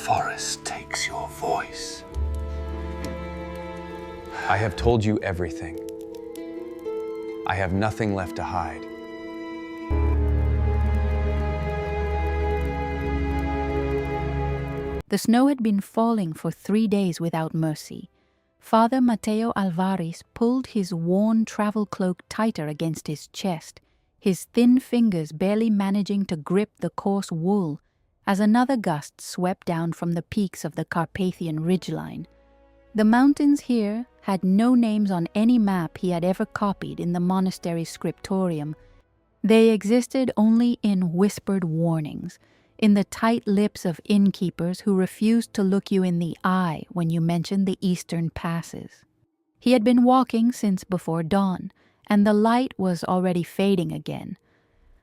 forest takes your voice. I have told you everything. I have nothing left to hide. The snow had been falling for 3 days without mercy. Father Matteo Alvaris pulled his worn travel cloak tighter against his chest, his thin fingers barely managing to grip the coarse wool as another gust swept down from the peaks of the Carpathian ridgeline. The mountains here had no names on any map he had ever copied in the monastery's scriptorium. They existed only in whispered warnings, in the tight lips of innkeepers who refused to look you in the eye when you mentioned the eastern passes. He had been walking since before dawn, and the light was already fading again.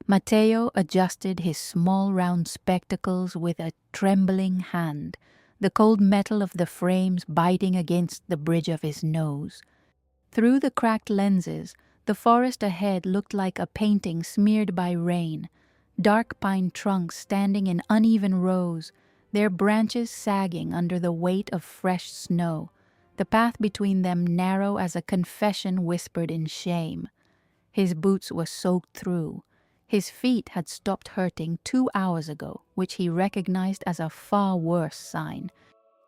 Matteo adjusted his small round spectacles with a trembling hand, the cold metal of the frames biting against the bridge of his nose. Through the cracked lenses, the forest ahead looked like a painting smeared by rain, dark pine trunks standing in uneven rows, their branches sagging under the weight of fresh snow, the path between them narrow as a confession whispered in shame. His boots were soaked through. His feet had stopped hurting 2 hours ago, which he recognized as a far worse sign.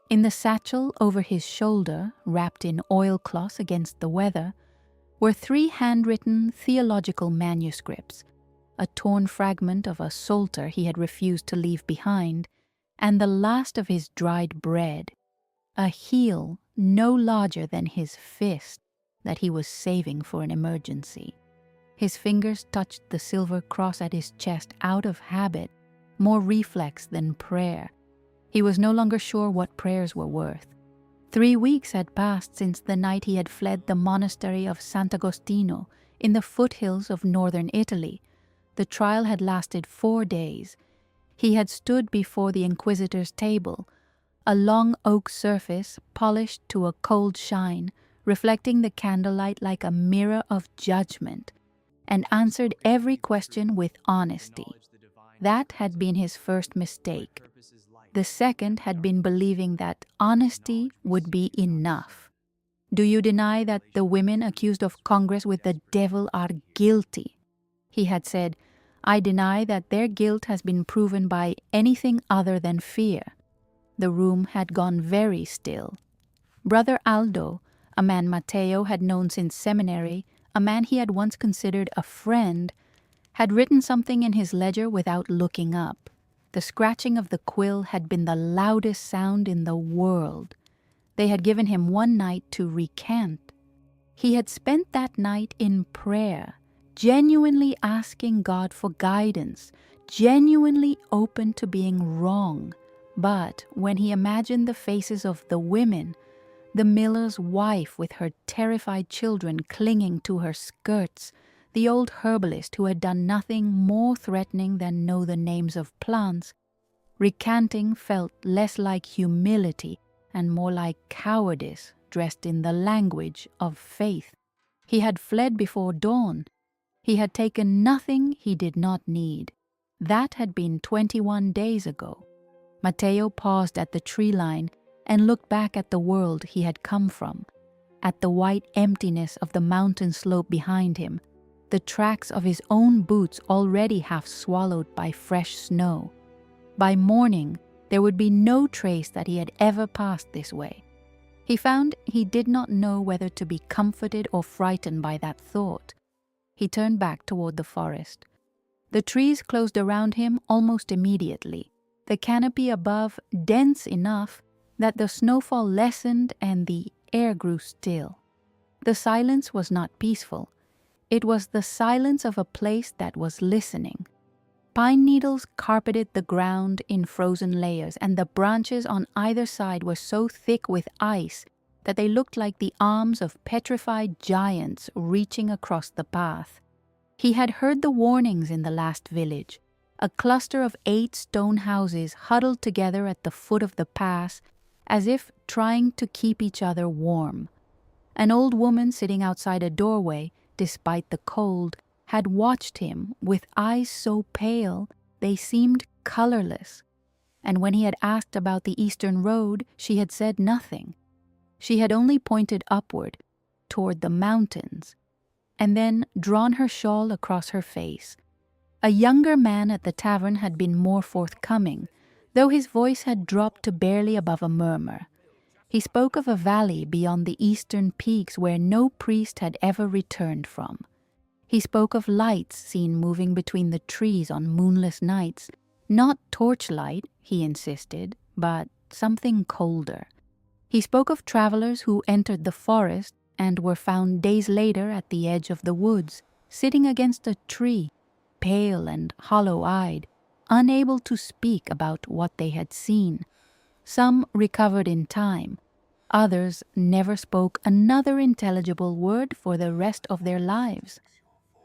In the satchel over his shoulder, wrapped in oilcloth against the weather, were 3 handwritten theological manuscripts, a torn fragment of a psalter he had refused to leave behind, and the last of his dried bread, a heel no larger than his fist that he was saving for an emergency. His fingers touched the silver cross at his chest out of habit, more reflex than prayer. He was no longer sure what prayers were worth. 3 weeks had passed since the night he had fled the monastery of Sant'Agostino in the foothills of northern Italy. The trial had lasted 4 days. He had stood before the Inquisitor's table, a long oak surface polished to a cold shine, reflecting the candlelight like a mirror of judgment, and answered every question with honesty. That had been his first mistake. The second had been believing that honesty would be enough. Do you deny that the women accused of Congress with the devil are guilty? He had said, I deny that their guilt has been proven by anything other than fear. The room had gone very still. Brother Aldo, a man Matteo had known since seminary, a man he had once considered a friend, had written something in his ledger without looking up. The scratching of the quill had been the loudest sound in the world. They had given him 1 night to recant. He had spent that night in prayer, genuinely asking God for guidance, genuinely open to being wrong. But when he imagined the faces of the women, the miller's wife with her terrified children clinging to her skirts, the old herbalist who had done nothing more threatening than know the names of plants, recanting felt less like humility and more like cowardice dressed in the language of faith. He had fled before dawn. He had taken nothing he did not need. That had been 21 days ago. Matteo paused at the tree line and looked back at the world he had come from, at the white emptiness of the mountain slope behind him, the tracks of his own boots already half swallowed by fresh snow. By morning, there would be no trace that he had ever passed this way. He found he did not know whether to be comforted or frightened by that thought. He turned back toward the forest. The trees closed around him almost immediately, the canopy above dense enough that the snowfall lessened and the air grew still. The silence was not peaceful. It was the silence of a place that was listening. Pine needles carpeted the ground in frozen layers, and the branches on either side were so thick with ice that they looked like the arms of petrified giants reaching across the path. He had heard the warnings in the last village, a cluster of 8 stone houses huddled together at the foot of the pass, as if trying to keep each other warm. An old woman sitting outside a doorway, despite the cold, had watched him with eyes so pale they seemed colorless. and when he had asked about the eastern road, she had said nothing. She had only pointed upward, toward the mountains, and then drawn her shawl across her face. A younger man at the tavern had been more forthcoming, though his voice had dropped to barely above a murmur. He spoke of a valley beyond the eastern peaks where no priest had ever returned from. He spoke of lights seen moving between the trees on moonless nights, not torchlight, he insisted, but something colder. He spoke of travelers who entered the forest and were found days later at the edge of the woods, sitting against a tree, pale and hollow-eyed, unable to speak about what they had seen. Some recovered in time. Others never spoke another intelligible word for the rest of their lives.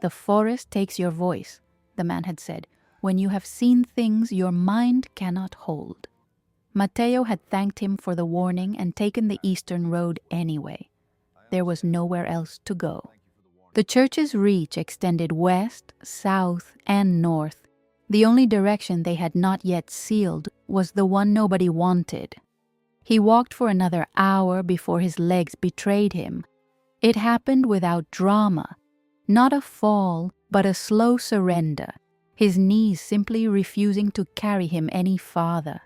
"The forest takes your voice," the man had said, "when you have seen things your mind cannot hold." Matteo had thanked him for the warning and taken the eastern road anyway. There was nowhere else to go. The church's reach extended west, south, and north. The only direction they had not yet sealed was the one nobody wanted. He walked for another hour before his legs betrayed him. It happened without drama. Not a fall, but a slow surrender, his knees simply refusing to carry him any farther.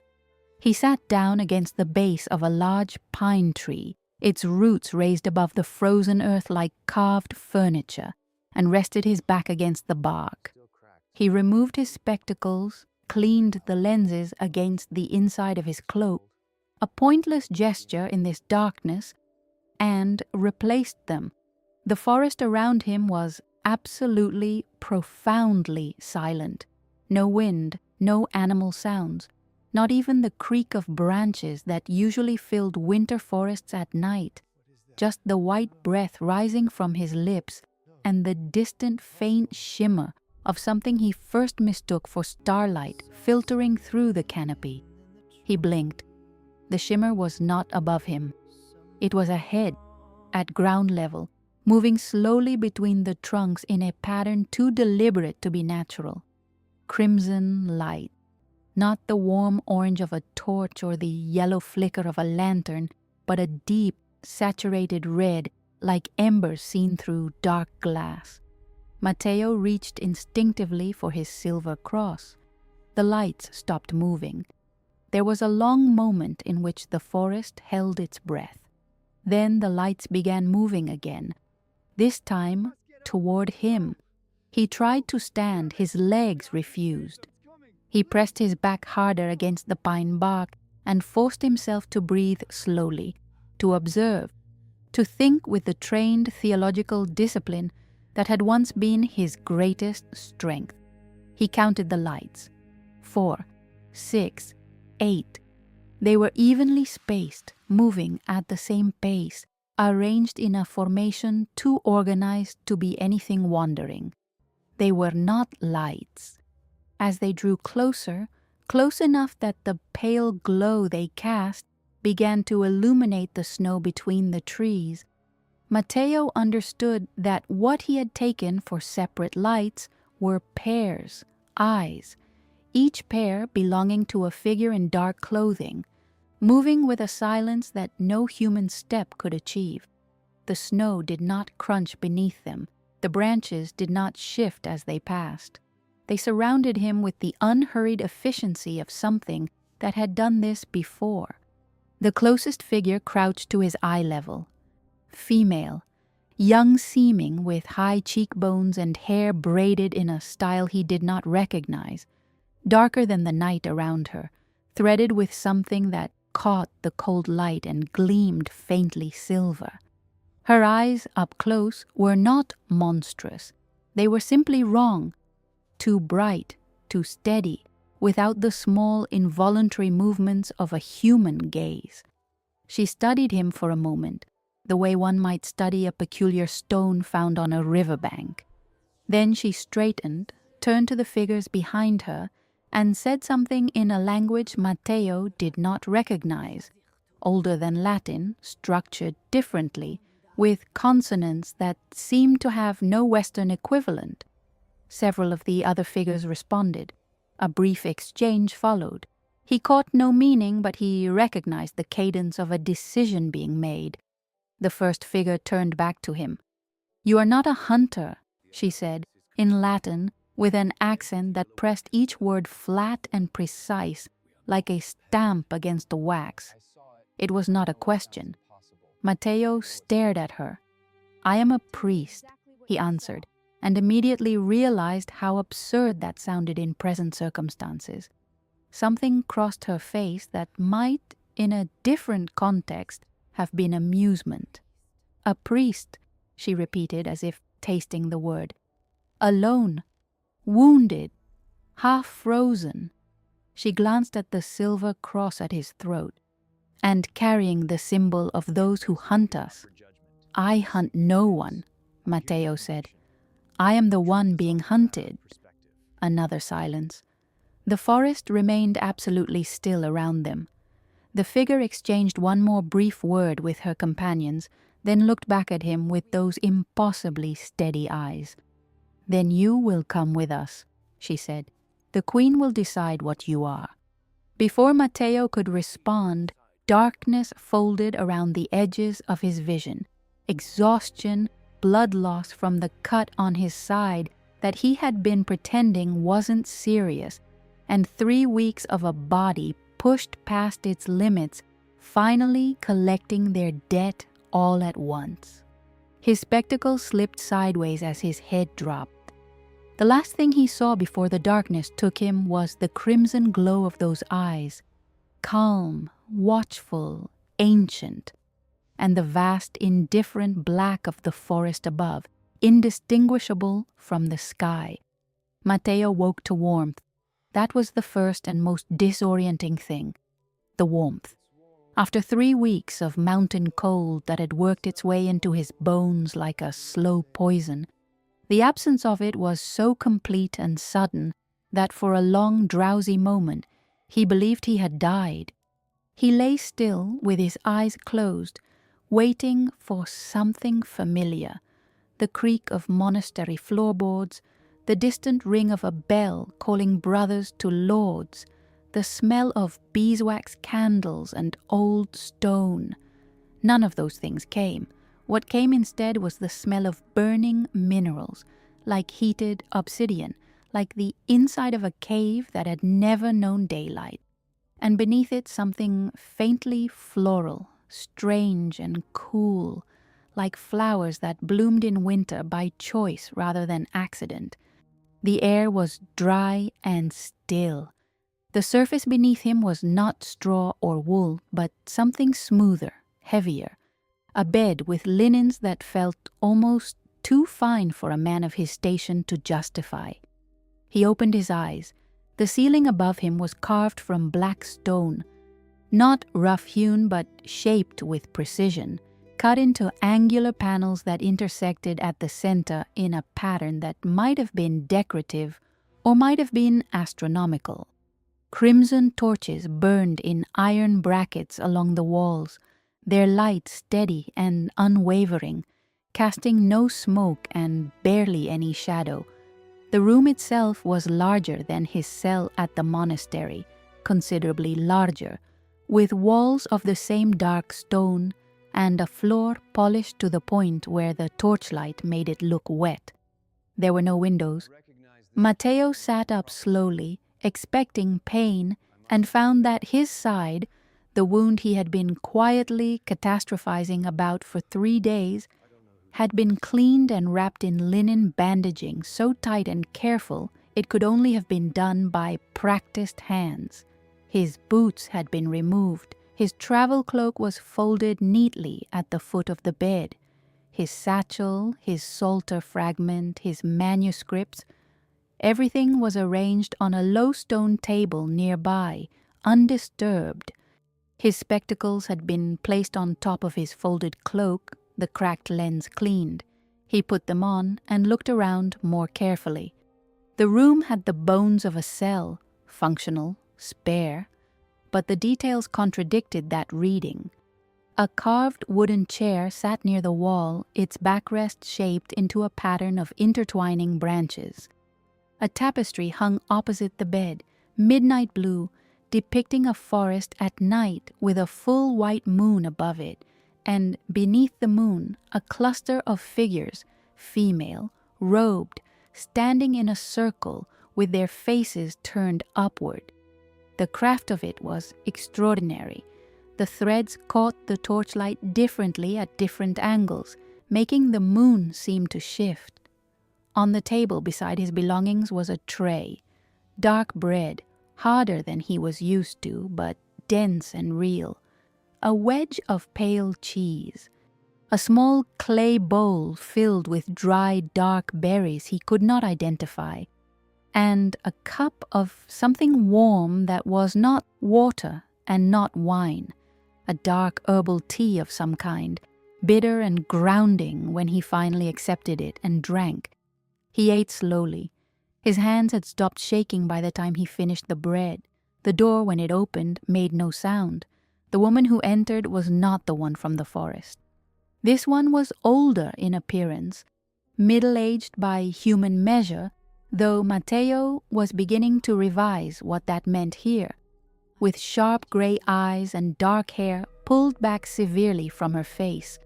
He sat down against the base of a large pine tree, its roots raised above the frozen earth like carved furniture, and rested his back against the bark. He removed his spectacles, cleaned the lenses against the inside of his cloak, a pointless gesture in this darkness, and replaced them. The forest around him was absolutely, profoundly silent. No wind, no animal sounds, not even the creak of branches that usually filled winter forests at night. Just the white breath rising from his lips and the distant faint shimmer of something he first mistook for starlight filtering through the canopy. He blinked. The shimmer was not above him. It was ahead, at ground level, moving slowly between the trunks in a pattern too deliberate to be natural. Crimson light, not the warm orange of a torch or the yellow flicker of a lantern, but a deep, saturated red, like embers seen through dark glass. Matteo reached instinctively for his silver cross. The lights stopped moving. There was a long moment in which the forest held its breath. Then the lights began moving again, this time toward him. He tried to stand, his legs refused. He pressed his back harder against the pine bark and forced himself to breathe slowly, to observe, to think with the trained theological discipline that had once been his greatest strength. He counted the lights. 4, 6, 8. They were evenly spaced, moving at the same pace, arranged in a formation too organized to be anything wandering. They were not lights. As they drew closer, close enough that the pale glow they cast began to illuminate the snow between the trees, Matteo understood that what he had taken for separate lights were pairs, eyes, each pair belonging to a figure in dark clothing, moving with a silence that no human step could achieve. The snow did not crunch beneath them. The branches did not shift as they passed. They surrounded him with the unhurried efficiency of something that had done this before. The closest figure crouched to his eye level. Female, young-seeming with high cheekbones and hair braided in a style he did not recognize, darker than the night around her, threaded with something that caught the cold light and gleamed faintly silver. Her eyes, up close, were not monstrous. They were simply wrong, too bright, too steady, without the small, involuntary movements of a human gaze. She studied him for a moment, the way one might study a peculiar stone found on a riverbank. Then she straightened, turned to the figures behind her, and said something in a language Matteo did not recognize, older than Latin, structured differently, with consonants that seemed to have no Western equivalent. Several of the other figures responded. A brief exchange followed. He caught no meaning, but he recognized the cadence of a decision being made. The first figure turned back to him. "You are not a hunter," she said, in Latin, with an accent that pressed each word flat and precise, like a stamp against the wax. It was not a question. Matteo stared at her. "I am a priest," he answered, and immediately realized how absurd that sounded in present circumstances. Something crossed her face that might, in a different context, have been amusement. "A priest," she repeated as if tasting the word. "Alone, wounded, half frozen." She glanced at the silver cross at his throat. "And carrying the symbol of those who hunt us." "I hunt no one," Matteo said. "I am the one being hunted." Another silence. The forest remained absolutely still around them. The figure exchanged one more brief word with her companions, then looked back at him with those impossibly steady eyes. "Then you will come with us," she said. "The queen will decide what you are." Before Matteo could respond, darkness folded around the edges of his vision. Exhaustion, blood loss from the cut on his side that he had been pretending wasn't serious, and 3 weeks of a body pushed past its limits, finally collecting their debt all at once. His spectacles slipped sideways as his head dropped. The last thing he saw before the darkness took him was the crimson glow of those eyes, calm, watchful, ancient, and the vast, indifferent black of the forest above, indistinguishable from the sky. Matteo woke to warmth. That was the first and most disorienting thing, the warmth. After 3 weeks of mountain cold that had worked its way into his bones like a slow poison, the absence of it was so complete and sudden that for a long, drowsy moment he believed he had died. He lay still with his eyes closed, waiting for something familiar, the creak of monastery floorboards, the distant ring of a bell calling brothers to lords, the smell of beeswax candles and old stone. None of those things came. What came instead was the smell of burning minerals, like heated obsidian, like the inside of a cave that had never known daylight. And beneath it something faintly floral, strange and cool, like flowers that bloomed in winter by choice rather than accident. The air was dry and still. The surface beneath him was not straw or wool, but something smoother, heavier. A bed with linens that felt almost too fine for a man of his station to justify. He opened his eyes. The ceiling above him was carved from black stone, not rough-hewn but shaped with precision, cut into angular panels that intersected at the center in a pattern that might have been decorative or might have been astronomical. Crimson torches burned in iron brackets along the walls, their light steady and unwavering, casting no smoke and barely any shadow. The room itself was larger than his cell at the monastery, considerably larger, with walls of the same dark stone and a floor polished to the point where the torchlight made it look wet. There were no windows. Matteo sat up slowly, expecting pain, and found that his side, the wound he had been quietly catastrophizing about for 3 days, had been cleaned and wrapped in linen bandaging so tight and careful it could only have been done by practiced hands. His boots had been removed. His travel cloak was folded neatly at the foot of the bed. His satchel, his psalter fragment, his manuscripts, everything was arranged on a low stone table nearby, undisturbed. His spectacles had been placed on top of his folded cloak, the cracked lens cleaned. He put them on and looked around more carefully. The room had the bones of a cell, functional, spare, but the details contradicted that reading. A carved wooden chair sat near the wall, its backrest shaped into a pattern of intertwining branches. A tapestry hung opposite the bed, midnight blue, depicting a forest at night with a full white moon above it, and beneath the moon a cluster of figures, female, robed, standing in a circle with their faces turned upward. The craft of it was extraordinary. The threads caught the torchlight differently at different angles, making the moon seem to shift. On the table beside his belongings was a tray. Dark bread, harder than he was used to, but dense and real. A wedge of pale cheese. A small clay bowl filled with dried dark berries he could not identify. And a cup of something warm that was not water and not wine. A dark herbal tea of some kind, bitter and grounding when he finally accepted it and drank. He ate slowly. His hands had stopped shaking by the time he finished the bread. The door, when it opened, made no sound. The woman who entered was not the one from the forest. This one was older in appearance, middle-aged by human measure, though Matteo was beginning to revise what that meant here. With sharp gray eyes and dark hair pulled back severely from her face.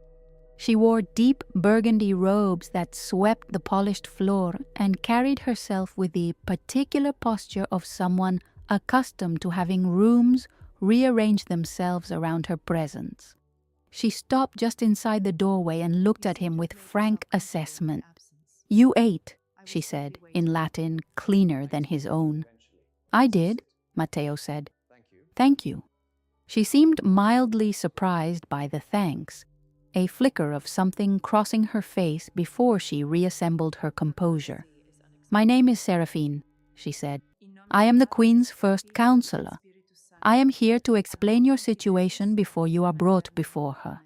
She wore deep burgundy robes that swept the polished floor and carried herself with the particular posture of someone accustomed to having rooms rearrange themselves around her presence. She stopped just inside the doorway and looked at him with frank assessment. "You ate," she said, in Latin cleaner than his own. "I did," Matteo said. "Thank you." She seemed mildly surprised by the thanks, a flicker of something crossing her face before she reassembled her composure. "My name is Seraphine," she said. "I am the Queen's first counselor. I am here to explain your situation before you are brought before her."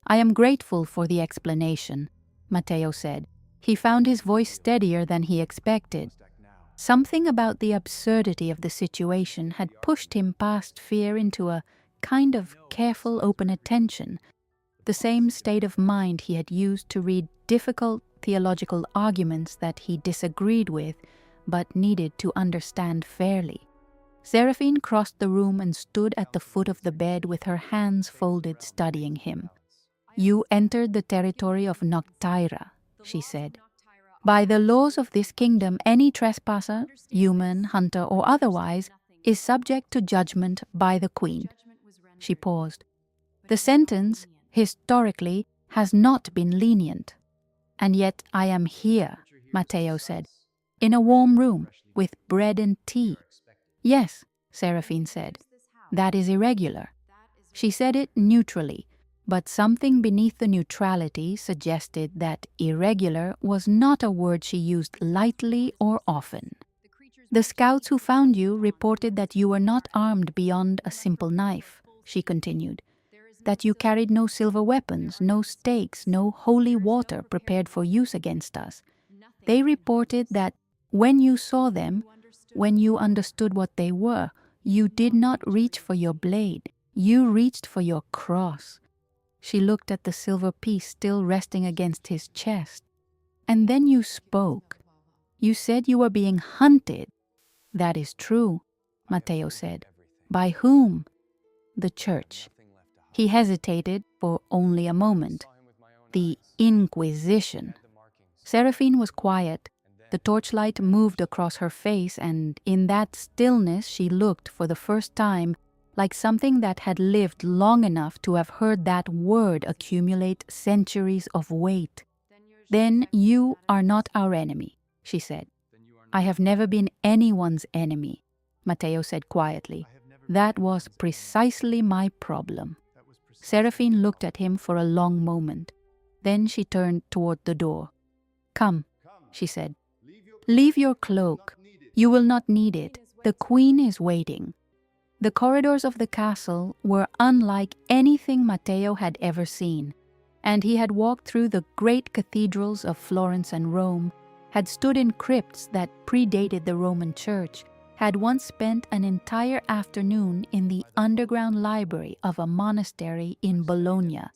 "I am grateful for the explanation," Matteo said. He found his voice steadier than he expected. Something about the absurdity of the situation had pushed him past fear into a kind of careful open attention, the same state of mind he had used to read difficult theological arguments that he disagreed with but needed to understand fairly. Seraphine crossed the room and stood at the foot of the bed with her hands folded, studying him. "You entered the territory of Noctyra," she said. "By the laws of this kingdom, any trespasser, human, hunter, or otherwise, is subject to judgment by the Queen." She paused. "The sentence, historically, has not been lenient. And yet I am here," Matteo said, "in a warm room, with bread and tea." "Yes," Seraphine said, "that is irregular." She said it neutrally, but something beneath the neutrality suggested that irregular was not a word she used lightly or often. "The scouts who found you reported that you were not armed beyond a simple knife," she continued, "that you carried no silver weapons, no stakes, no holy water prepared for use against us. They reported that when you saw them, when you understood what they were, you did not reach for your blade, you reached for your cross." She looked at the silver piece still resting against his chest. "And then you spoke. You said you were being hunted." "That is true," Matteo said. "By whom?" "The church." He hesitated for only a moment. "The Inquisition." Seraphine was quiet. The torchlight moved across her face, and in that stillness she looked for the first time like something that had lived long enough to have heard that word accumulate centuries of weight. "Then you are not our enemy," she said. "I have never been anyone's enemy," Matteo said quietly. "That was precisely my problem." Seraphine looked at him for a long moment. Then she turned toward the door. "Come," she said. "Leave your cloak. You will not need it. The Queen is waiting." The corridors of the castle were unlike anything Matteo had ever seen, and he had walked through the great cathedrals of Florence and Rome, had stood in crypts that predated the Roman Church, had once spent an entire afternoon in the underground library of a monastery in Bologna,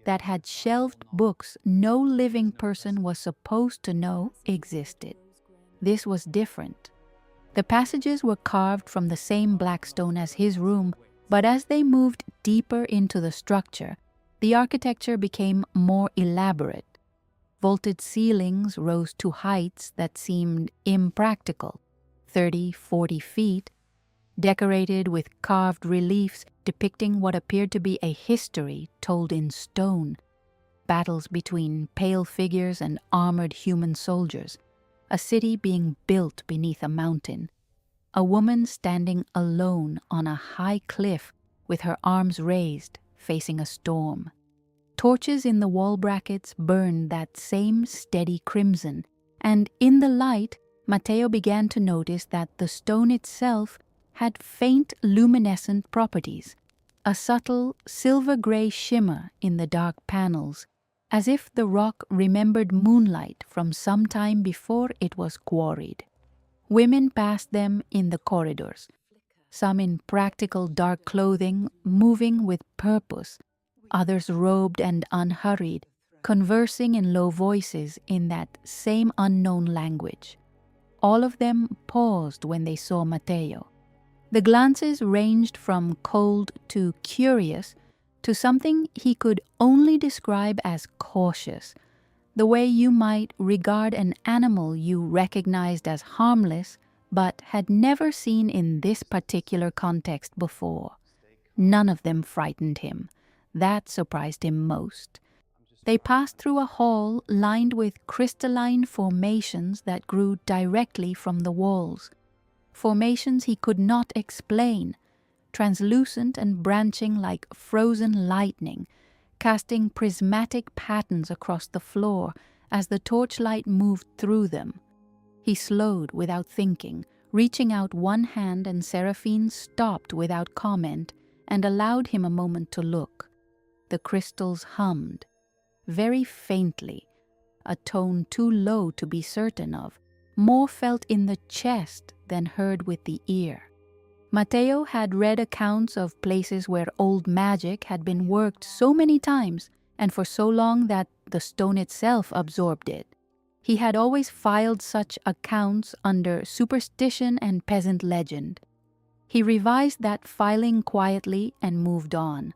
that had shelved books no living person was supposed to know existed. This was different. The passages were carved from the same black stone as his room, but as they moved deeper into the structure, the architecture became more elaborate. Vaulted ceilings rose to heights that seemed impractical, 30, 40 feet, decorated with carved reliefs depicting what appeared to be a history told in stone. Battles between pale figures and armored human soldiers, a city being built beneath a mountain, a woman standing alone on a high cliff with her arms raised, facing a storm. Torches in the wall brackets burned that same steady crimson, and in the light, Matteo began to notice that the stone itself had faint luminescent properties, a subtle silver-gray shimmer in the dark panels, as if the rock remembered moonlight from some time before it was quarried. Women passed them in the corridors, some in practical dark clothing, moving with purpose, others robed and unhurried, conversing in low voices in that same unknown language. All of them paused when they saw Matteo. The glances ranged from cold to curious to something he could only describe as cautious, the way you might regard an animal you recognized as harmless but had never seen in this particular context before. None of them frightened him. That surprised him most. They passed through a hall lined with crystalline formations that grew directly from the walls. Formations he could not explain, translucent and branching like frozen lightning, casting prismatic patterns across the floor as the torchlight moved through them. He slowed without thinking, reaching out one hand, and Seraphine stopped without comment and allowed him a moment to look. The crystals hummed, very faintly, a tone too low to be certain of, more felt in the chest than heard with the ear. Matteo had read accounts of places where old magic had been worked so many times and for so long that the stone itself absorbed it. He had always filed such accounts under superstition and peasant legend. He revised that filing quietly and moved on.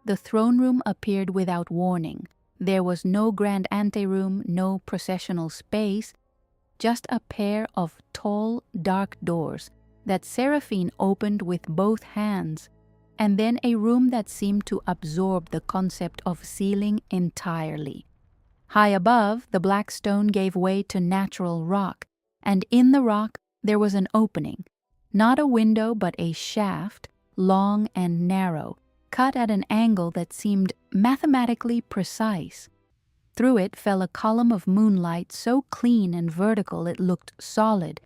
The throne room appeared without warning. There was no grand anteroom, no processional space, just a pair of tall, dark doors that Seraphine opened with both hands, and then a room that seemed to absorb the concept of ceiling entirely. High above, the black stone gave way to natural rock, and in the rock there was an opening, not a window but a shaft, long and narrow, cut at an angle that seemed mathematically precise. Through it fell a column of moonlight so clean and vertical it looked solid,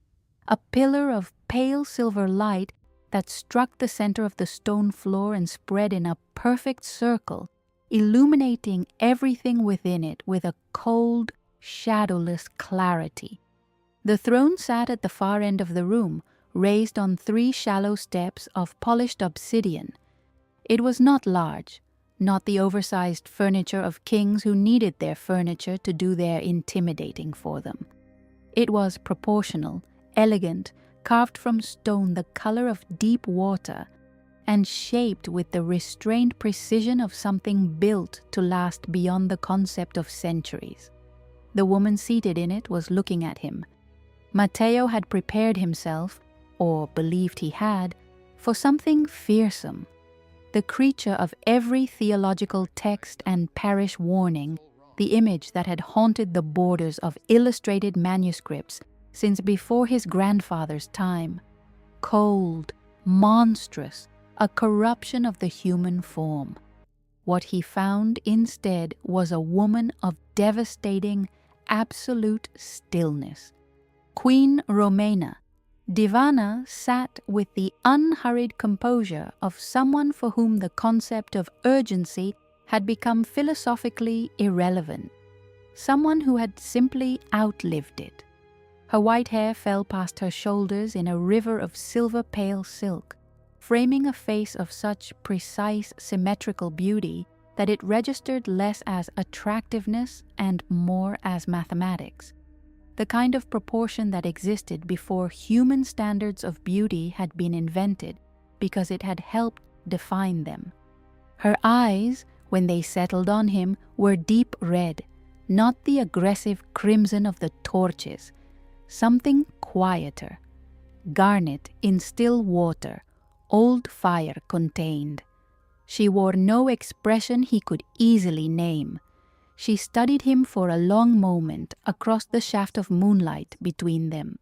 a pillar of pale silver light that struck the center of the stone floor and spread in a perfect circle, illuminating everything within it with a cold, shadowless clarity. The throne sat at the far end of the room, raised on 3 shallow steps of polished obsidian. It was not large, not the oversized furniture of kings who needed their furniture to do their intimidating for them. It was proportional, elegant, carved from stone the color of deep water, and shaped with the restrained precision of something built to last beyond the concept of centuries. The woman seated in it was looking at him. Matteo had prepared himself, or believed he had, for something fearsome. The creature of every theological text and parish warning, the image that had haunted the borders of illustrated manuscripts since before his grandfather's time. Cold, monstrous, a corruption of the human form. What he found instead was a woman of devastating, absolute stillness. Queen Romena Divana sat with the unhurried composure of someone for whom the concept of urgency had become philosophically irrelevant, someone who had simply outlived it. Her white hair fell past her shoulders in a river of silver-pale silk, framing a face of such precise, symmetrical beauty that it registered less as attractiveness and more as mathematics. the kind of proportion that existed before human standards of beauty had been invented, because it had helped define them. Her eyes, when they settled on him, were deep red, not the aggressive crimson of the torches, something quieter. Garnet in still water, old fire contained. She wore no expression he could easily name. She studied him for a long moment across the shaft of moonlight between them.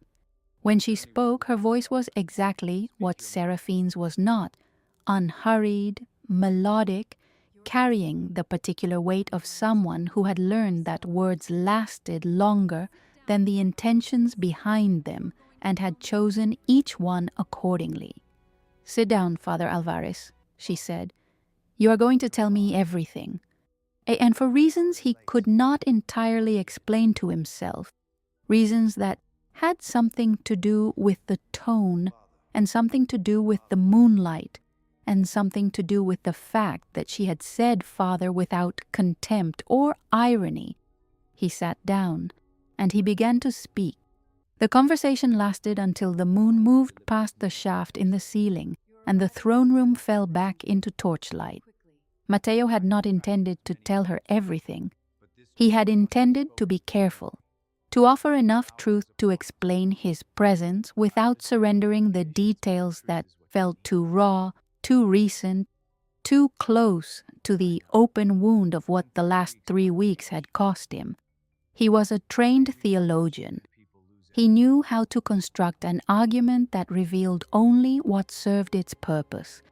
When she spoke, her voice was exactly what Seraphine's was not, unhurried, melodic, carrying the particular weight of someone who had learned that words lasted longer than the intentions behind them and had chosen each one accordingly. "Sit down, Father Alvaris," she said. "You are going to tell me everything." And for reasons he could not entirely explain to himself, reasons that had something to do with the tone, and something to do with the moonlight, and something to do with the fact that she had said Father without contempt or irony, he sat down, and he began to speak. The conversation lasted until the moon moved past the shaft in the ceiling, and the throne room fell back into torchlight. Matteo had not intended to tell her everything. He had intended to be careful, to offer enough truth to explain his presence without surrendering the details that felt too raw, too recent, too close to the open wound of what the last 3 weeks had cost him. He was a trained theologian. He knew how to construct an argument that revealed only what served its purpose.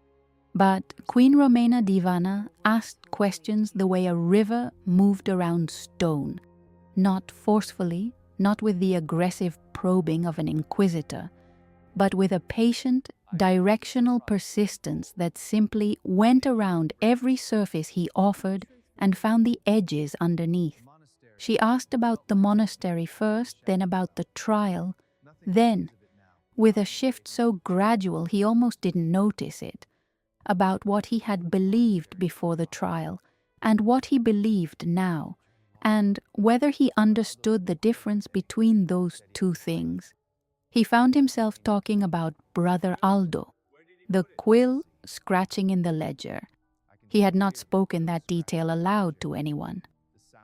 But Queen Romena Divana asked questions the way a river moved around stone, not forcefully, not with the aggressive probing of an inquisitor, but with a patient, directional persistence that simply went around every surface he offered and found the edges underneath. She asked about the monastery first, then about the trial, then, with a shift so gradual he almost didn't notice it, about what he had believed before the trial and what he believed now, and whether he understood the difference between those two things. He found himself talking about Brother Aldo, the quill scratching in the ledger. He had not spoken that detail aloud to anyone.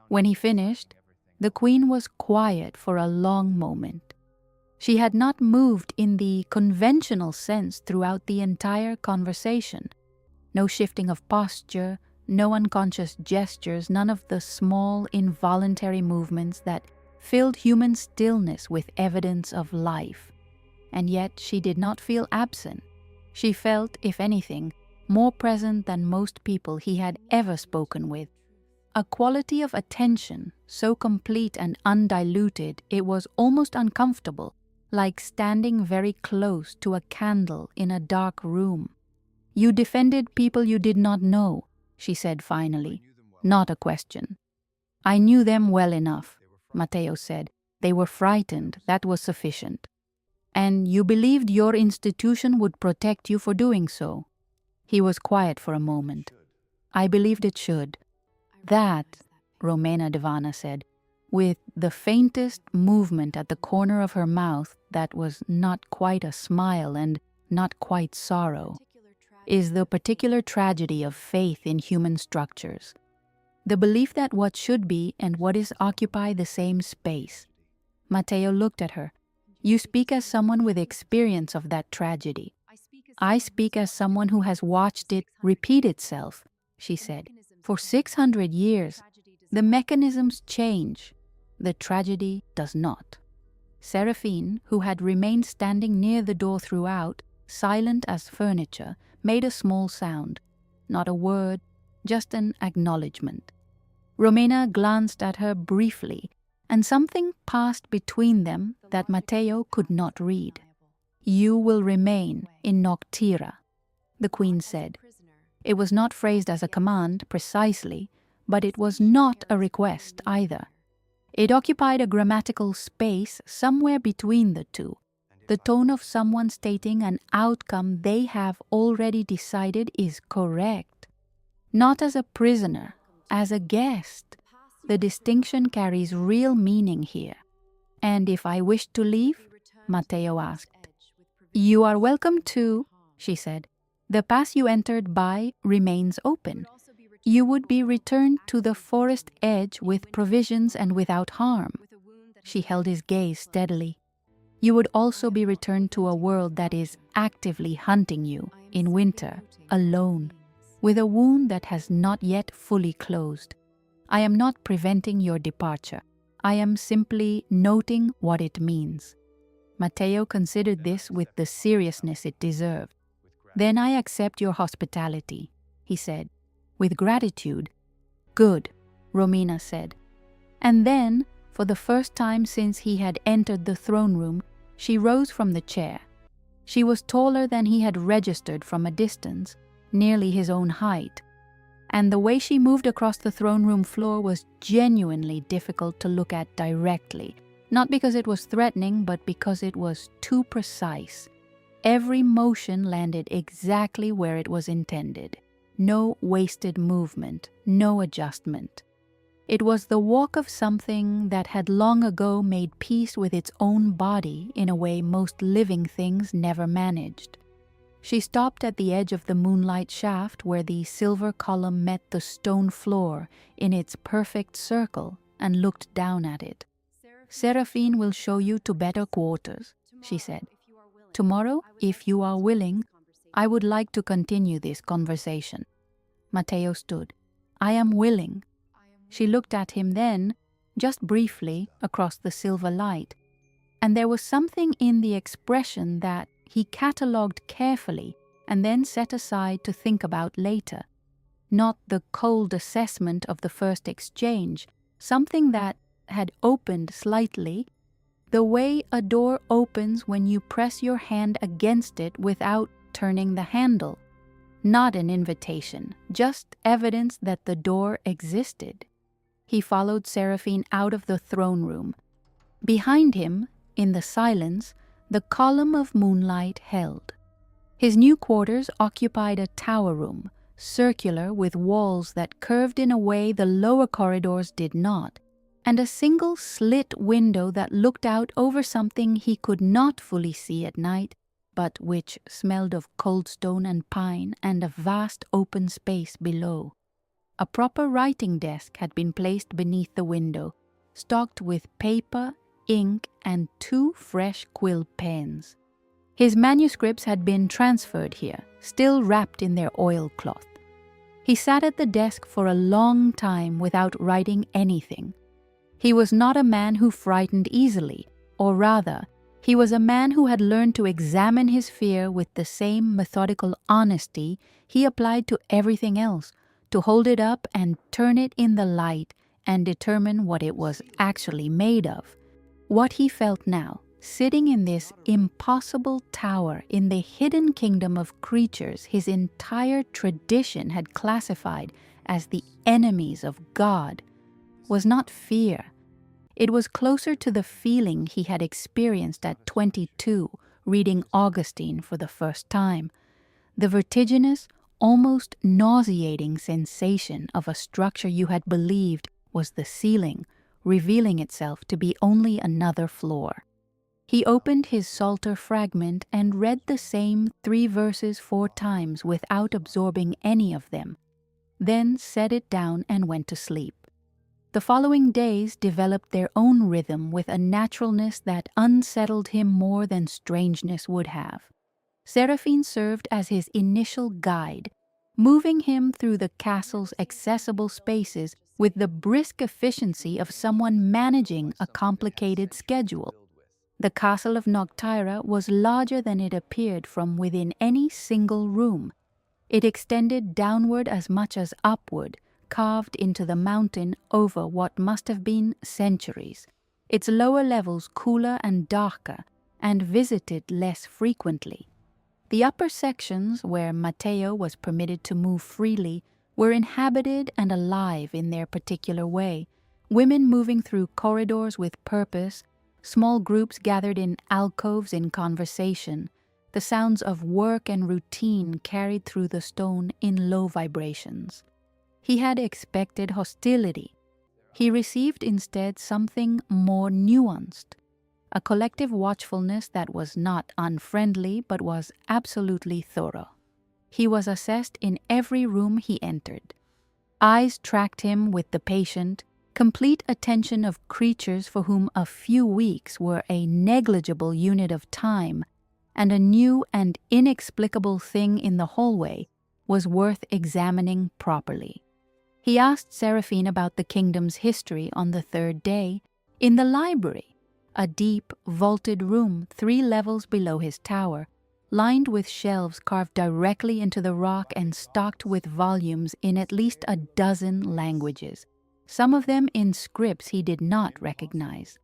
When he finished, the Queen was quiet for a long moment. She had not moved in the conventional sense throughout the entire conversation. No shifting of posture, no unconscious gestures, none of the small, involuntary movements that filled human stillness with evidence of life. And yet she did not feel absent. She felt, if anything, more present than most people he had ever spoken with. A quality of attention so complete and undiluted it was almost uncomfortable, like standing very close to a candle in a dark room. "You defended people you did not know," she said finally, not a question. "I knew them well enough," Matteo said. "They were frightened, that was sufficient." "And you believed your institution would protect you for doing so?" He was quiet for a moment. "I believed it should." "That," Romena Divana said, with the faintest movement at the corner of her mouth that was not quite a smile and not quite sorrow, "is the particular tragedy of faith in human structures. The belief that what should be and what is occupy the same space." Matteo looked at her. "You speak as someone with experience of that tragedy." "I speak as someone who has watched it repeat itself," she said. "For 600 years, the mechanisms change. The tragedy does not." Seraphine, who had remained standing near the door throughout, silent as furniture, made a small sound. Not a word, just an acknowledgement. Romena glanced at her briefly, and something passed between them that Matteo could not read. "You will remain in Noctyra," the Queen said. It was not phrased as a command, precisely, but it was not a request either. It occupied a grammatical space somewhere between the two, the tone of someone stating an outcome they have already decided is correct. Not as a prisoner, as a guest. The distinction carries real meaning here. And if I wish to leave? Matteo asked. You are welcome to, she said. The pass you entered by remains open. You would be returned to the forest edge with provisions and without harm. She held his gaze steadily. You would also be returned to a world that is actively hunting you in winter, alone, with a wound that has not yet fully closed. I am not preventing your departure. I am simply noting what it means. Matteo considered this with the seriousness it deserved. Then I accept your hospitality, he said. With gratitude. Good, Romena said. And then, for the first time since he had entered the throne room, she rose from the chair. She was taller than he had registered from a distance, nearly his own height. And the way she moved across the throne room floor was genuinely difficult to look at directly, not because it was threatening, but because it was too precise. Every motion landed exactly where it was intended. No wasted movement, no adjustment. It was the walk of something that had long ago made peace with its own body in a way most living things never managed. She stopped at the edge of the moonlight shaft where the silver column met the stone floor in its perfect circle and looked down at it. Seraphine will show you to better quarters, she said. Tomorrow, if you are willing, I would like to continue this conversation. Matteo stood. I am willing. She looked at him then, just briefly, across the silver light, and there was something in the expression that he catalogued carefully and then set aside to think about later. Not the cold assessment of the first exchange, something that had opened slightly, the way a door opens when you press your hand against it without turning the handle. Not an invitation, just evidence that the door existed. He followed Seraphine out of the throne room. Behind him, in the silence, the column of moonlight held. His new quarters occupied a tower room, circular with walls that curved in a way the lower corridors did not, and a single slit window that looked out over something he could not fully see at night, but which smelled of cold stone and pine and a vast open space below. A proper writing desk had been placed beneath the window, stocked with paper, ink, and 2 fresh quill pens. His manuscripts had been transferred here, still wrapped in their oilcloth. He sat at the desk for a long time without writing anything. He was not a man who frightened easily, or rather, he was a man who had learned to examine his fear with the same methodical honesty he applied to everything else, to hold it up and turn it in the light and determine what it was actually made of. What he felt now, sitting in this impossible tower in the hidden kingdom of creatures his entire tradition had classified as the enemies of God, was not fear. It was closer to the feeling he had experienced at 22, reading Augustine for the first time. The vertiginous, almost nauseating sensation of a structure you had believed was the ceiling, revealing itself to be only another floor. He opened his Psalter fragment and read the same 3 verses 4 times without absorbing any of them, then set it down and went to sleep. The following days developed their own rhythm with a naturalness that unsettled him more than strangeness would have. Seraphine served as his initial guide, moving him through the castle's accessible spaces with the brisk efficiency of someone managing a complicated schedule. The castle of Noctyra was larger than it appeared from within any single room. It extended downward as much as upward, carved into the mountain over what must have been centuries, its lower levels cooler and darker, and visited less frequently. The upper sections, where Matteo was permitted to move freely, were inhabited and alive in their particular way, women moving through corridors with purpose, small groups gathered in alcoves in conversation, the sounds of work and routine carried through the stone in low vibrations. He had expected hostility. He received instead something more nuanced, a collective watchfulness that was not unfriendly but was absolutely thorough. He was assessed in every room he entered. Eyes tracked him with the patient, complete attention of creatures for whom a few weeks were a negligible unit of time, and a new and inexplicable thing in the hallway was worth examining properly. He asked Seraphine about the kingdom's history on the third day, in the library, a deep, vaulted room 3 levels below his tower, lined with shelves carved directly into the rock and stocked with volumes in at least a dozen languages, some of them in scripts he did not recognize.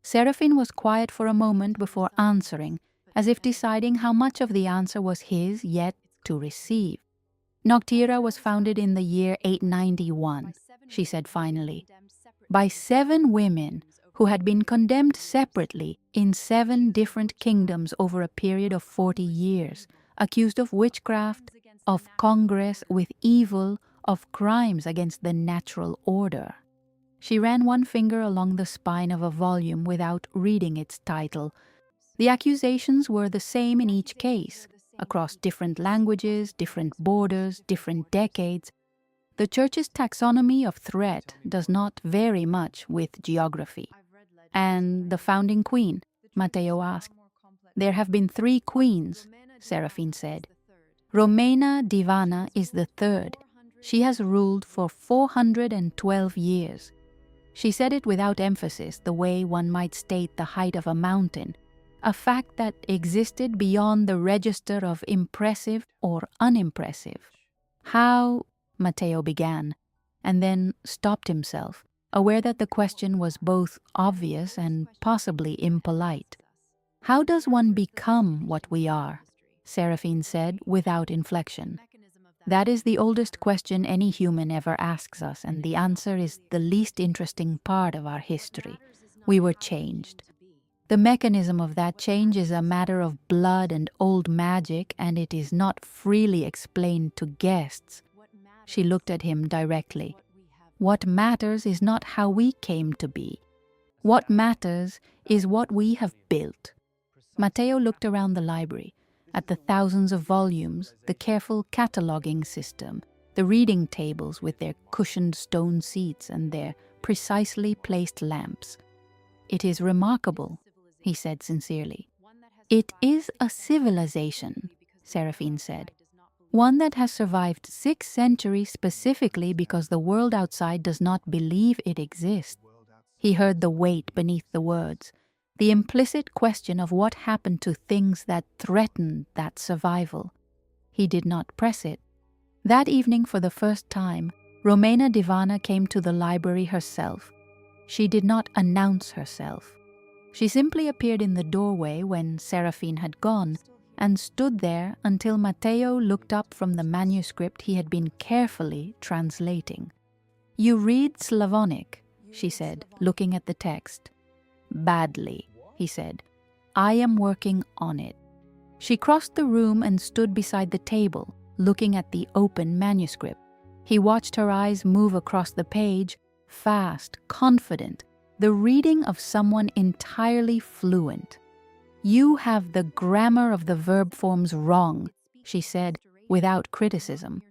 Seraphine was quiet for a moment before answering, as if deciding how much of the answer was his yet to receive. Noctyra was founded in the year 891, she said finally, by 7 women who had been condemned separately in 7 different kingdoms over a period of 40 years, accused of witchcraft, of congress with evil, of crimes against the natural order. She ran one finger along the spine of a volume without reading its title. The accusations were the same in each case, across different languages, different borders, different decades. The Church's taxonomy of threat does not vary much with geography. And the founding queen? Matteo asked. There have been 3 queens, Seraphine said. Romena Divana is the 3rd. She has ruled for 412 years. She said it without emphasis, the way one might state the height of a mountain, a fact that existed beyond the register of impressive or unimpressive. How, Matteo began, and then stopped himself, aware that the question was both obvious and possibly impolite. How does one become what we are? Seraphine said without inflection. That is the oldest question any human ever asks us, and the answer is the least interesting part of our history. We were changed. The mechanism of that change is a matter of blood and old magic, and it is not freely explained to guests. She looked at him directly. What matters is not how we came to be. What matters is what we have built. Matteo looked around the library, at the thousands of volumes, the careful cataloguing system, the reading tables with their cushioned stone seats and their precisely placed lamps. It is remarkable, he said sincerely. It is a civilization, Seraphine said. One that has survived 6 centuries specifically because the world outside does not believe it exists. He heard the weight beneath the words, the implicit question of what happened to things that threatened that survival. He did not press it. That evening, for the first time, Romena Divana came to the library herself. She did not announce herself. She simply appeared in the doorway when Seraphine had gone, and stood there until Matteo looked up from the manuscript he had been carefully translating. "You read Slavonic," she said, looking at the text. "Badly," he said. "I am working on it." She crossed the room and stood beside the table, looking at the open manuscript. He watched her eyes move across the page, fast, confident, the reading of someone entirely fluent. "You have the grammar of the verb forms wrong," she said, without criticism.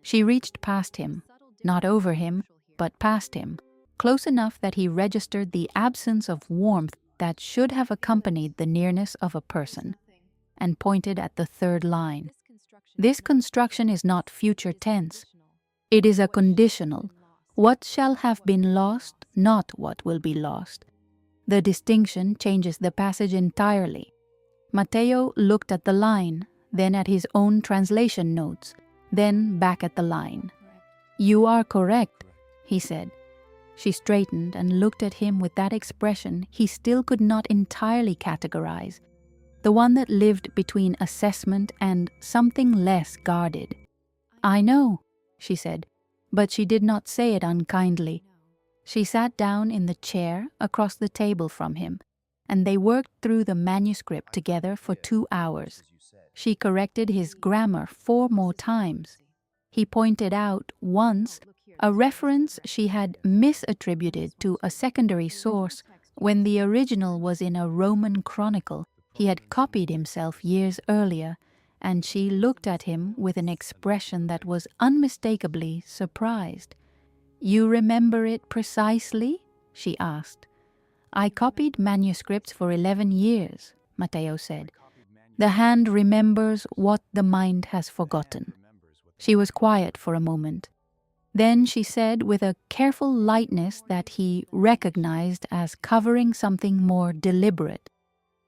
She reached past him, not over him, but past him, close enough that he registered the absence of warmth that should have accompanied the nearness of a person, and pointed at the 3rd line. This construction is not future tense. It is a conditional. What shall have been lost, not what will be lost. The distinction changes the passage entirely. Matteo looked at the line, then at his own translation notes, then back at the line. "You are correct," he said. She straightened and looked at him with that expression he still could not entirely categorize, the one that lived between assessment and something less guarded. "I know," she said, but she did not say it unkindly. She sat down in the chair across the table from him, and they worked through the manuscript together for 2 hours. She corrected his grammar 4 more times. He pointed out, once, a reference she had misattributed to a secondary source When the original was in a Roman chronicle, he had copied himself years earlier, and she looked at him with an expression that was unmistakably surprised. "You remember it precisely?" she asked. "I copied manuscripts for 11 years, Matteo said. "The hand remembers what the mind has forgotten." She was quiet for a moment. Then she said with a careful lightness that he recognized as covering something more deliberate,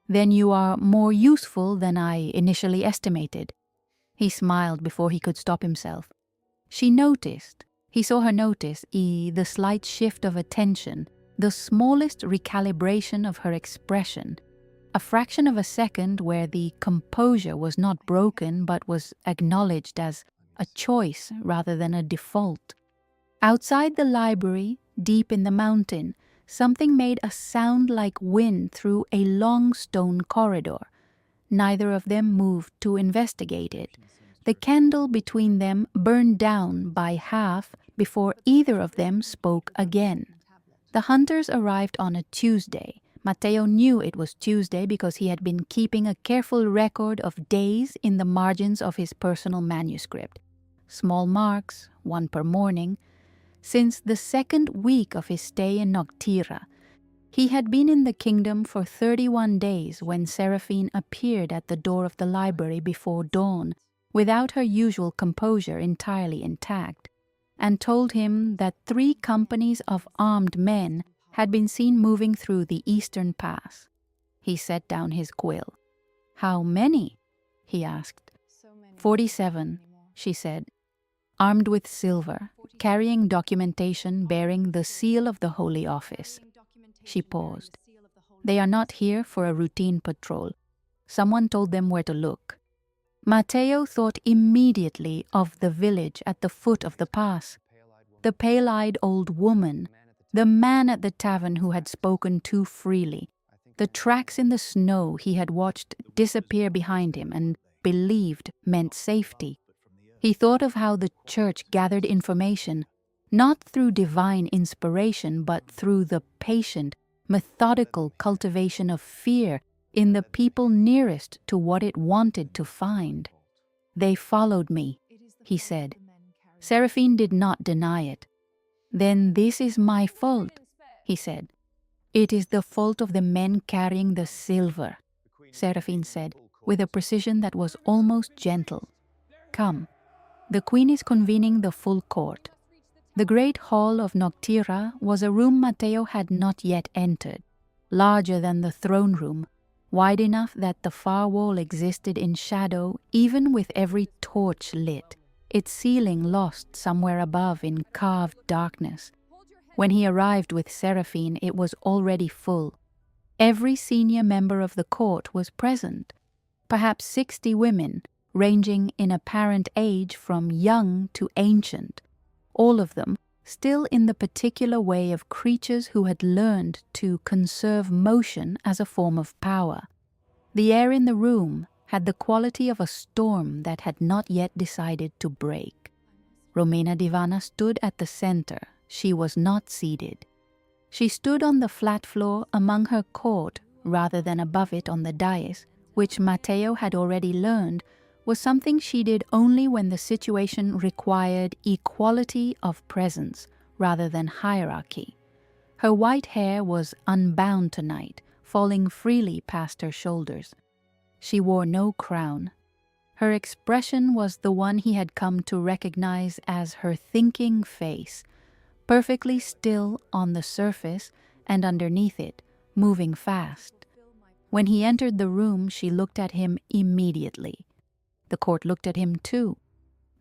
"Then you are more useful than I initially estimated." He smiled before he could stop himself. She noticed, he saw her notice, the slight shift of attention, the smallest recalibration of her expression, a fraction of a second where the composure was not broken but was acknowledged as a choice rather than a default. Outside the library, deep in the mountain, something made a sound like wind through a long stone corridor. Neither of them moved to investigate it. The candle between them burned down by half before either of them spoke again. The hunters arrived on a Tuesday. Matteo knew it was Tuesday because he had been keeping a careful record of days in the margins of his personal manuscript. Small marks, one per morning. Since the second week of his stay in Noctyra, he had been in the kingdom for 31 days when Seraphine appeared at the door of the library before dawn, without her usual composure entirely intact, and told him that 3 companies of armed men had been seen moving through the eastern pass. He set down his quill. "How many?" he asked. 47, she said, armed with silver, carrying documentation bearing the seal of the Holy Office. She paused. "They are not here for a routine patrol. Someone told them where to look." Matteo thought immediately of the village at the foot of the pass. The pale-eyed old woman, the man at the tavern who had spoken too freely, the tracks in the snow he had watched disappear behind him and believed meant safety. He thought of how the church gathered information, not through divine inspiration, but through the patient, methodical cultivation of fear in the people nearest to what it wanted to find. "They followed me," he said. Seraphine did not deny it. "Then this is my fault," he said. "It is the fault of the men carrying the silver," Seraphine said, with a precision that was almost gentle. "Come. The queen is convening the full court." The great hall of Noctyra was a room Matteo had not yet entered, larger than the throne room, wide enough that the far wall existed in shadow even with every torch lit, its ceiling lost somewhere above in carved darkness. When he arrived with Seraphine, it was already full. Every senior member of the court was present, perhaps 60 women, ranging in apparent age from young to ancient, all of them still in the particular way of creatures who had learned to conserve motion as a form of power. The air in the room had the quality of a storm that had not yet decided to break. Romena Divana stood at the center. She was not seated. She stood on the flat floor among her court rather than above it on the dais, which Matteo had already learned was something she did only when the situation required equality of presence rather than hierarchy. Her white hair was unbound tonight, falling freely past her shoulders. She wore no crown. Her expression was the one he had come to recognize as her thinking face, perfectly still on the surface and underneath it, moving fast. When he entered the room, she looked at him immediately. The court looked at him too.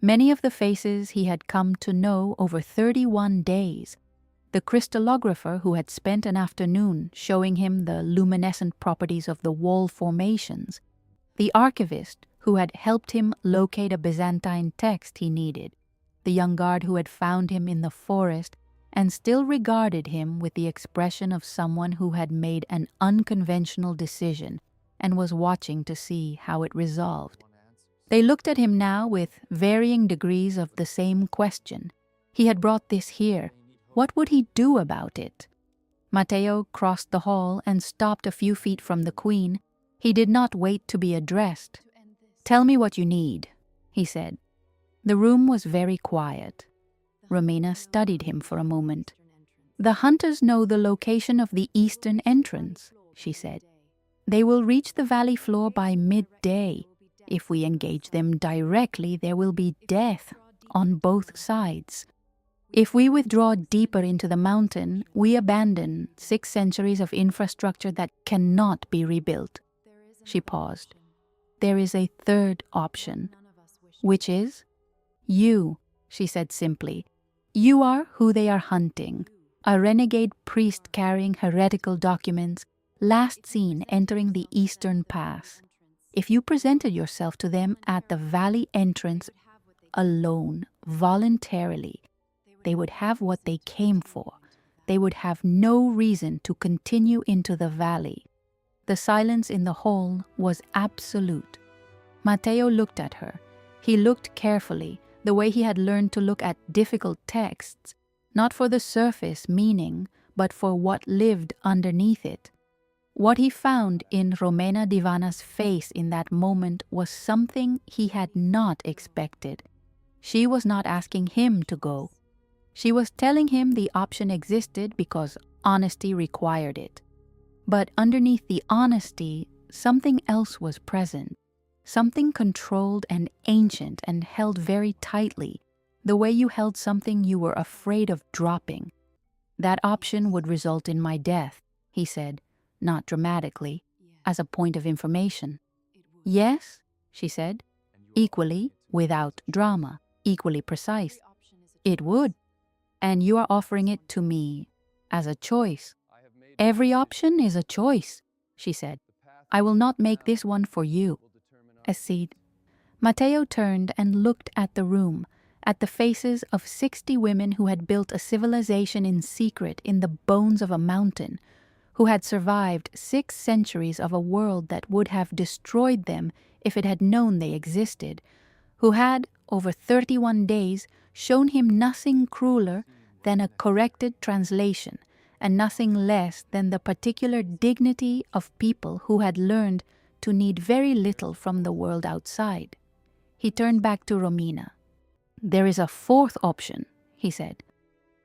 Many of the faces he had come to know over 31 days. The crystallographer who had spent an afternoon showing him the luminescent properties of the wall formations. The archivist who had helped him locate a Byzantine text he needed. The young guard who had found him in the forest and still regarded him with the expression of someone who had made an unconventional decision and was watching to see how it resolved. They looked at him now with varying degrees of the same question. He had brought this here. What would he do about it? Matteo crossed the hall and stopped a few feet from the queen. He did not wait to be addressed. "Tell me what you need," he said. The room was very quiet. Romena studied him for a moment. "The hunters know the location of the eastern entrance," she said. "They will reach the valley floor by midday. If we engage them directly, there will be death on both sides. If we withdraw deeper into the mountain, we abandon 6 centuries of infrastructure that cannot be rebuilt." She paused. "There is a third option." "Which is?" "You," she said simply. "You are who they are hunting. A renegade priest carrying heretical documents, last seen entering the eastern pass. If you presented yourself to them at the valley entrance alone, voluntarily, they would have what they came for. They would have no reason to continue into the valley." The silence in the hall was absolute. Matteo looked at her. He looked carefully, the way he had learned to look at difficult texts, not for the surface meaning, but for what lived underneath it. What he found in Romena Divana's face in that moment was something he had not expected. She was not asking him to go. She was telling him the option existed because honesty required it. But underneath the honesty, something else was present. Something controlled and ancient and held very tightly, the way you held something you were afraid of dropping. "That option would result in my death," he said, not dramatically, as a point of information. "Yes," she said, equally, without drama, equally precise. "It would. And you are offering it to me as a choice." "Every option is a choice," she said. "I will not make this one for you." Accede. Matteo turned and looked at the room, at the faces of 60 women who had built a civilization in secret in the bones of a mountain, who had survived 6 centuries of a world that would have destroyed them if it had known they existed, who had, over 31 days, shown him nothing crueler than a corrected translation, and nothing less than the particular dignity of people who had learned to need very little from the world outside. He turned back to Romena. "There is a 4th option," he said.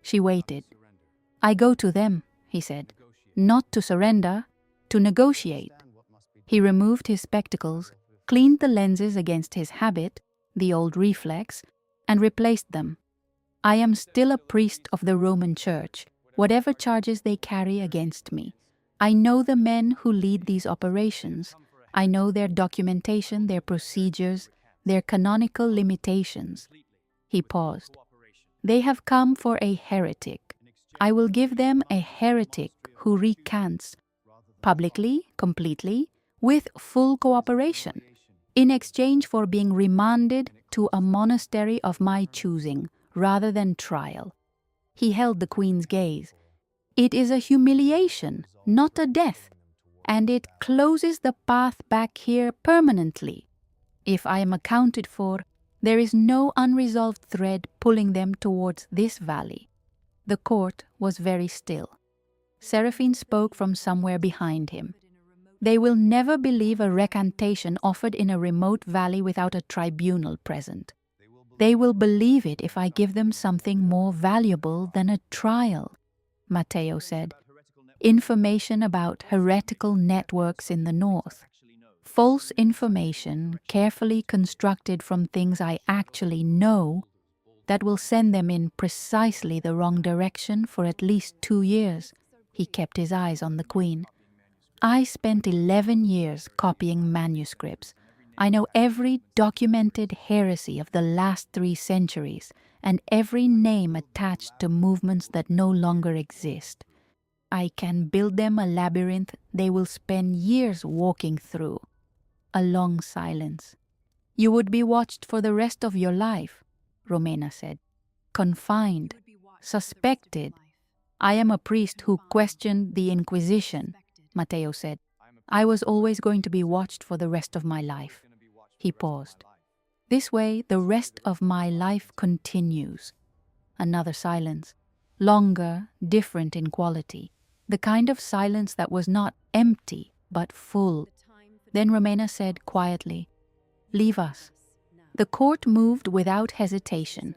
She waited. "I go to them," he said. "Not to surrender, to negotiate." He removed his spectacles, cleaned the lenses against his habit, the old reflex, and replaced them. "I am still a priest of the Roman Church, whatever charges they carry against me. I know the men who lead these operations. I know their documentation, their procedures, their canonical limitations." He paused. "They have come for a heretic. I will give them a heretic who recants, publicly, completely, with full cooperation, in exchange for being remanded to a monastery of my choosing, rather than trial." He held the queen's gaze. "It is a humiliation, not a death, and it closes the path back here permanently. If I am accounted for, there is no unresolved thread pulling them towards this valley." The court was very still. Seraphine spoke from somewhere behind him. "They will never believe a recantation offered in a remote valley without a tribunal present. They will believe it if I give them something more valuable than a trial," Matteo said. "Information about heretical networks in the north. False information carefully constructed from things I actually know that will send them in precisely the wrong direction for at least 2 years." He kept his eyes on the queen. "I spent 11 years copying manuscripts. I know every documented heresy of the last 3 centuries and every name attached to movements that no longer exist. I can build them a labyrinth they will spend years walking through." A long silence. "You would be watched for the rest of your life," Romena said. "Confined, suspected." "I am a priest who questioned the Inquisition," Matteo said. "I was always going to be watched for the rest of my life." He paused. "This way, the rest of my life continues." Another silence, longer, different in quality. the kind of silence that was not empty, but full. Then Romena said quietly, "Leave us." The court moved without hesitation.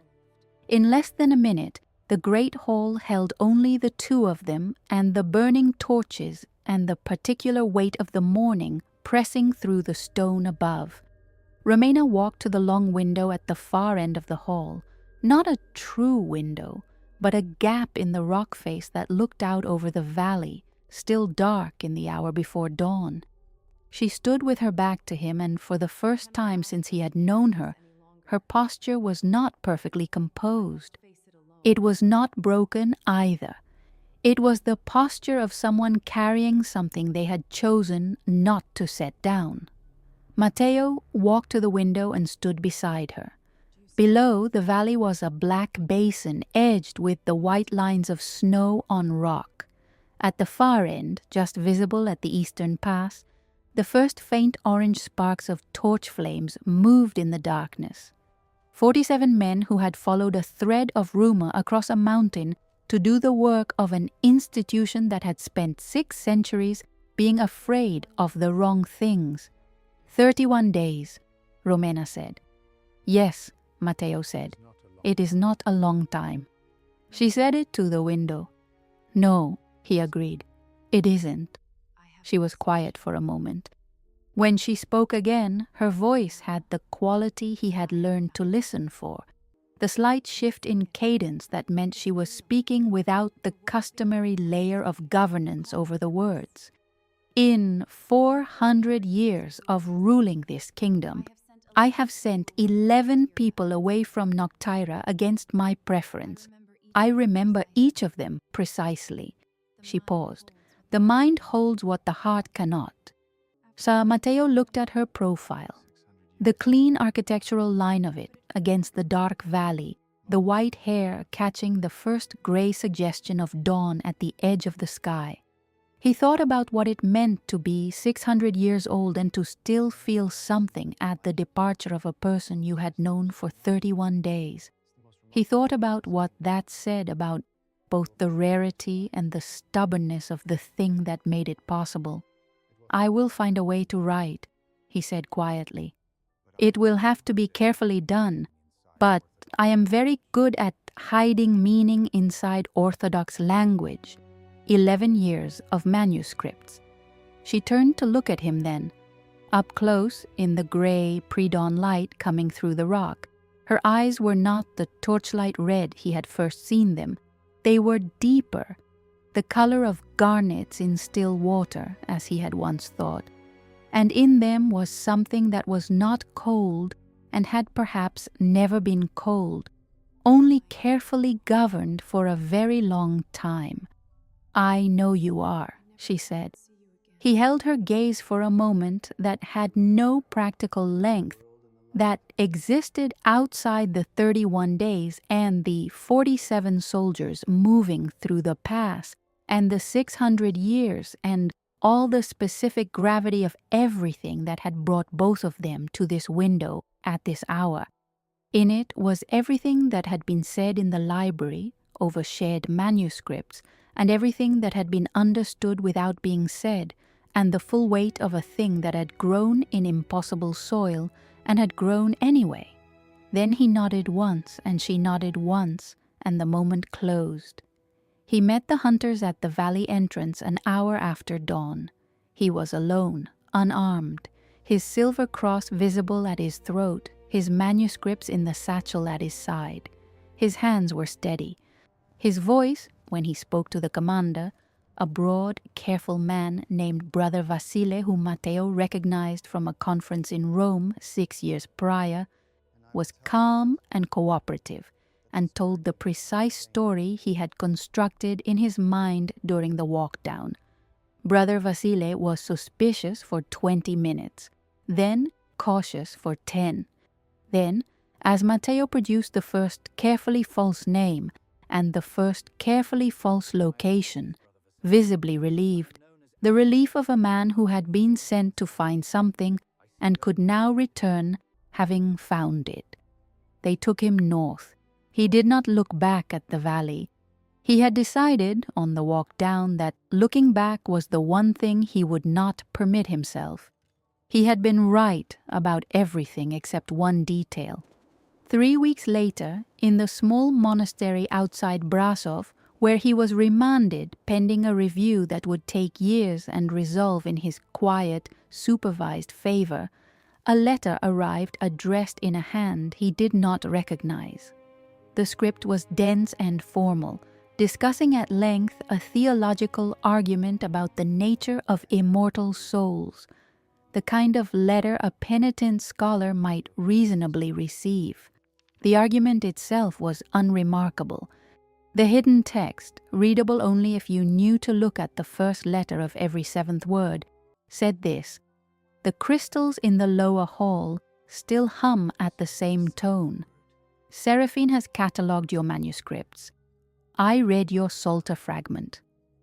In less than a minute, the great hall held only the two of them and the burning torches and the particular weight of the morning pressing through the stone above. Romena walked to the long window at the far end of the hall, not a true window, but a gap in the rock face that looked out over the valley, still dark in the hour before dawn. She stood with her back to him, and for the first time since he had known her, her posture was not perfectly composed. It was not broken either. It was the posture of someone carrying something they had chosen not to set down. Matteo walked to the window and stood beside her. Below, the valley was a black basin edged with the white lines of snow on rock. At the far end, just visible at the eastern pass, the first faint orange sparks of torch flames moved in the darkness. 47 men who had followed a thread of rumor across a mountain to do the work of an institution that had spent 6 centuries being afraid of the wrong things. 31 days, Romena said. Yes, Matteo said. It is not a long time. She said it to the window. No, he agreed. It isn't. She was quiet for a moment. When she spoke again, her voice had the quality he had learned to listen for, the slight shift in cadence that meant she was speaking without the customary layer of governance over the words. In 400 years of ruling this kingdom, I have sent 11 people away from Noctyra against my preference. I remember each of them precisely. She paused. The mind holds what the heart cannot. Sir Matteo looked at her profile. The clean architectural line of it against the dark valley, the white hair catching the first gray suggestion of dawn at the edge of the sky. He thought about what it meant to be 600 years old and to still feel something at the departure of a person you had known for 31 days. He thought about what that said about both the rarity and the stubbornness of the thing that made it possible. I will find a way to write, he said quietly. It will have to be carefully done, but I am very good at hiding meaning inside orthodox language. 11 years of manuscripts. She turned to look at him then. Up close, in the gray pre-dawn light coming through the rock, her eyes were not the torchlight red he had first seen them. They were deeper, the color of garnets in still water, as he had once thought. And in them was something that was not cold and had perhaps never been cold, only carefully governed for a very long time. I know you are, she said. He held her gaze for a moment that had no practical length, that existed outside the 31 days and the 47 soldiers moving through the pass and the 600 years and all the specific gravity of everything that had brought both of them to this window at this hour. In it was everything that had been said in the library over shared manuscripts, and everything that had been understood without being said, and the full weight of a thing that had grown in impossible soil and had grown anyway. Then he nodded once, and she nodded once, and the moment closed. He met the hunters at the valley entrance an hour after dawn. He was alone, unarmed, his silver cross visible at his throat, his manuscripts in the satchel at his side. His hands were steady. His voice, when he spoke to the commander, a broad, careful man named Brother Vasile, whom Matteo recognized from a conference in Rome 6 years prior, was calm and cooperative, and told the precise story he had constructed in his mind during the walk down. Brother Vasile was suspicious for 20 minutes, then cautious for 10. Then, as Matteo produced the first carefully false name and the first carefully false location, visibly relieved, the relief of a man who had been sent to find something and could now return having found it. They took him north. He did not look back at the valley. He had decided, on the walk down, that looking back was the one thing he would not permit himself. He had been right about everything except one detail. 3 weeks later, in the small monastery outside Brasov, where he was remanded pending a review that would take years and resolve in his quiet, supervised favor, a letter arrived addressed in a hand he did not recognize. The script was dense and formal, discussing at length a theological argument about the nature of immortal souls, the kind of letter a penitent scholar might reasonably receive. The argument itself was unremarkable. The hidden text, readable only if you knew to look at the first letter of every 7th word, said this: "The crystals in the lower hall still hum at the same tone. Seraphine has catalogued your manuscripts. I read your Psalter fragment.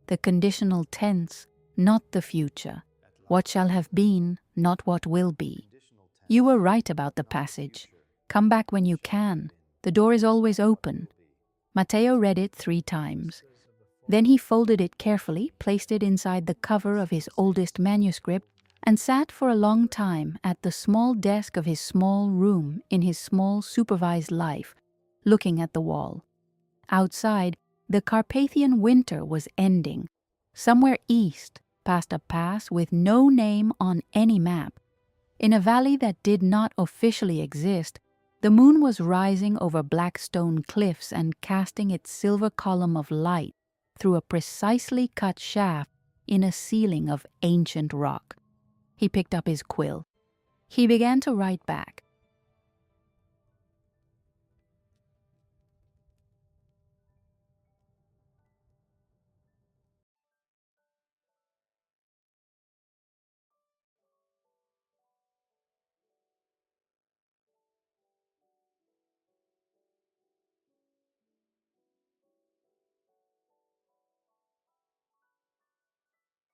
The conditional tense, not the future. What shall have been, not what will be. You were right about the passage. Come back when you can. The door is always open." Matteo read it 3 times. Then he folded it carefully, placed it inside the cover of his oldest manuscript, and sat for a long time at the small desk of his small room in his small supervised life, looking at the wall. Outside, the Carpathian winter was ending. Somewhere east, past a pass with no name on any map, in a valley that did not officially exist, the moon was rising over black stone cliffs and casting its silver column of light through a precisely cut shaft in a ceiling of ancient rock. He picked up his quill. He began to write back.